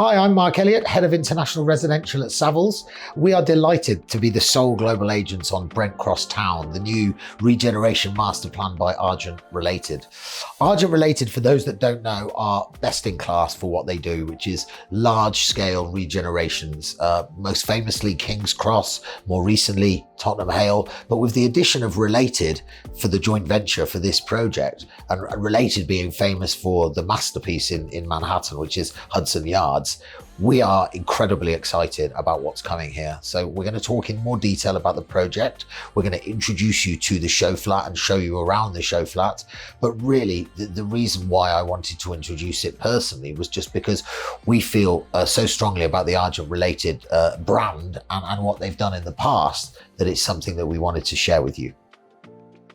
Hi, I'm Mark Elliott, Head of International Residential at Savills. We are delighted to be the sole global agents on Brent Cross Town, the new Regeneration Masterplan by Argent Related. Argent Related, for those that don't know, are best in class for what they do, which is large-scale regenerations, most famously King's Cross, more recently Tottenham Hale, but with the addition of Related for the joint venture for this project, and Related being famous for the masterpiece in Manhattan, which is Hudson Yards. We are incredibly excited about what's coming here. So we're going to talk in more detail about the project. We're going to introduce you to the show flat and show you around the show flat. But really, the reason why I wanted to introduce it personally was just because we feel so strongly about the Argent Related brand and what they've done in the past that it's something that we wanted to share with you.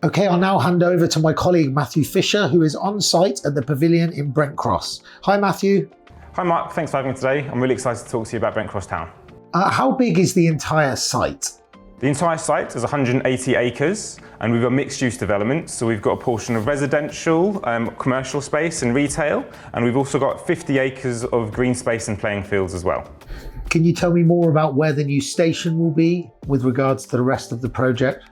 Okay, I'll now hand over to my colleague Matthew Fisher, who is on site at the pavilion in Brent Cross. Hi, Matthew. Hi Mark, thanks for having me today. I'm really excited to talk to you about Brent Cross Town. How big is the entire site? The entire site is 180 acres and we've got mixed use development. So we've got a portion of residential, commercial space and retail, and we've also got 50 acres of green space and playing fields as well. Can you tell me more about where the new station will be with regards to the rest of the project?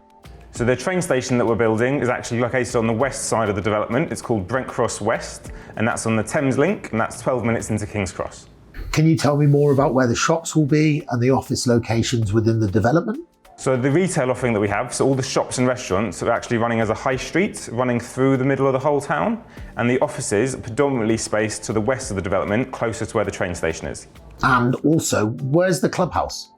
So the train station that we're building is actually located on the west side of the development. It's called Brent Cross West, and that's on the Thames Link, and that's 12 minutes into King's Cross. Can you tell me more about where the shops will be and the office locations within the development? So the retail offering that we have, so all the shops and restaurants are actually running as a high street, running through the middle of the whole town, and the offices are predominantly spaced to the west of the development, closer to where the train station is. And also, where's the clubhouse?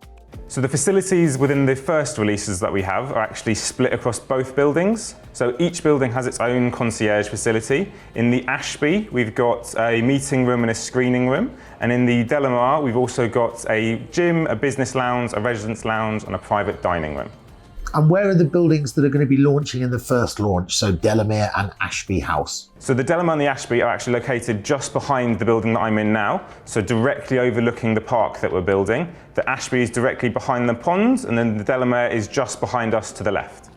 So the facilities within the first releases that we have are actually split across both buildings. So each building has its own concierge facility. In the Ashbee, we've got a meeting room and a screening room. And in the Delamare, we've also got a gym, a business lounge, a residence lounge, and a private dining room. And where are the buildings that are going to be launching in the first launch, so Delamere and Ashby House? So the Delamere and the Ashby are actually located just behind the building that I'm in now, so directly overlooking the park that we're building. The Ashby is directly behind the pond, and then the Delamere is just behind us to the left.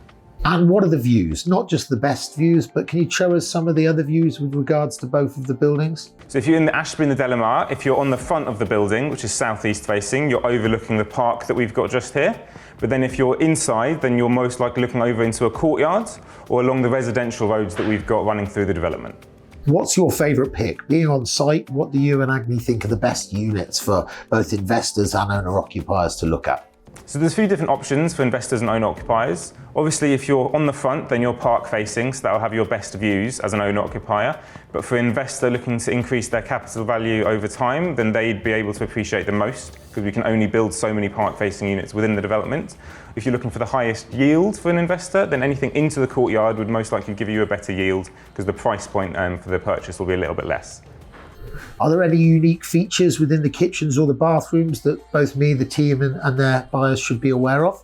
And what are the views? Not just the best views, but can you show us some of the other views with regards to both of the buildings? So if you're in the Ashby and the Delamere, if you're on the front of the building, which is southeast facing, you're overlooking the park that we've got just here. But then if you're inside, then you're most likely looking over into a courtyard or along the residential roads that we've got running through the development. What's your favourite pick? Being on site, what do you and Agni think are the best units for both investors and owner-occupiers to look at? So there's a few different options for investors and owner-occupiers. Obviously, if you're on the front, then you're park-facing, so that'll have your best views as an owner-occupier. But for an investor looking to increase their capital value over time, then they'd be able to appreciate the most, because we can only build so many park-facing units within the development. If you're looking for the highest yield for an investor, then anything into the courtyard would most likely give you a better yield, because the price point for the purchase will be a little bit less. Are there any unique features within the kitchens or the bathrooms that both me, the team, and their buyers should be aware of?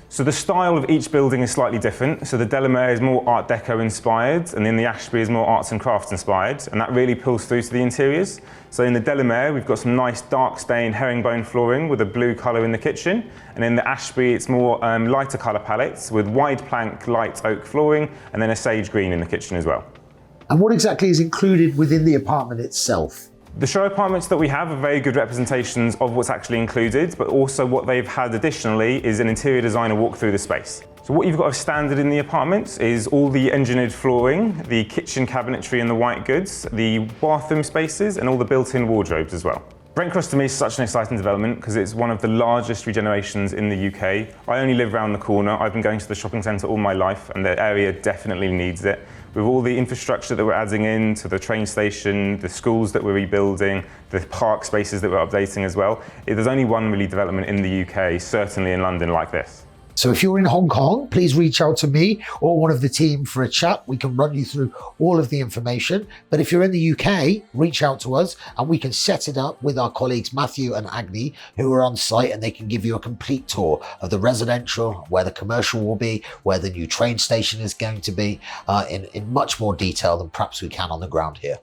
So the style of each building is slightly different. So the Delamere is more Art Deco inspired, and then the Ashby is more arts and crafts inspired, and that really pulls through to the interiors. So in the Delamere, we've got some nice dark stain herringbone flooring with a blue colour in the kitchen, and in the Ashby, it's more lighter colour palettes with wide plank light oak flooring, and then a sage green in the kitchen as well. And what exactly is included within the apartment itself? The show apartments that we have are very good representations of what's actually included, but also what they've had additionally is an interior designer walk through the space. So what you've got as standard in the apartments is all the engineered flooring, the kitchen cabinetry and the white goods, the bathroom spaces, and all the built-in wardrobes as well. Brent Cross to me is such an exciting development because it's one of the largest regenerations in the UK. I only live around the corner. I've been going to the shopping centre all my life, and the area definitely needs it. With all the infrastructure that we're adding in to the train station, the schools that we're rebuilding, the park spaces that we're updating as well, there's only one really development in the UK, certainly in London, like this. So if you're in Hong Kong, please reach out to me or one of the team for a chat. We can run you through all of the information. But if you're in the UK, reach out to us and we can set it up with our colleagues Matthew and Agni, who are on site, and they can give you a complete tour of the residential, where the commercial will be, where the new train station is going to be, in much more detail than perhaps we can on the ground here.